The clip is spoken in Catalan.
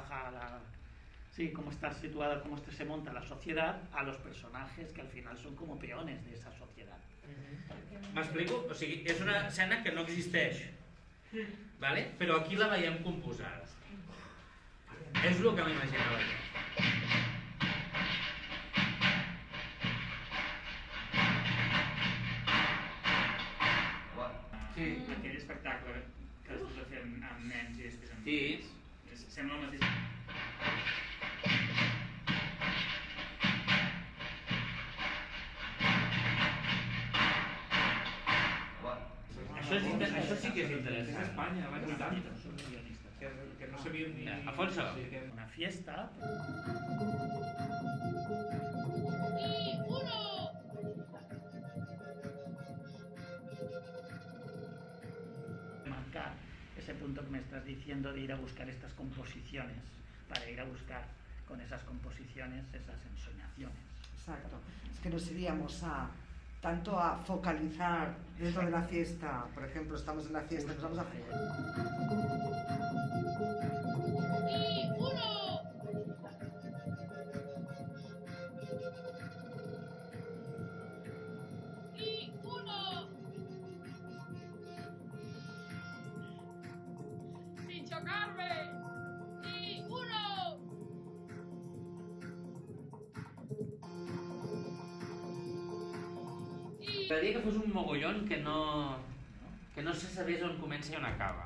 trabaja sí, cómo está situada, cómo se monta la sociedad, a los personajes que al final son como peones de esa sociedad. M'explico? O sigui, és una escena que no existeix, vale? Però aquí la veiem composada. És el que m'imaginava jo. Sí. Aquell espectacle que es va fer amb nens i després amb Sí. sembla el mateix. Això sí que és interessant. És Espanya, l'any 80. Són guionistes. Que no sabíem ni... Alfonso. Una fiesta. Marcar ese punto que me estás diciendo de ir a buscar estas composiciones, para ir a buscar con esas composiciones esas ensoñaciones. Exacto. Es que nos iríamos tanto a focalizar dentro de la fiesta, por ejemplo, estamos en la fiesta, nos vamos a ¡Sin chocarme! ¡Y uno! M'agradaria que fos un mogollon que no se sabés on comença i on acaba.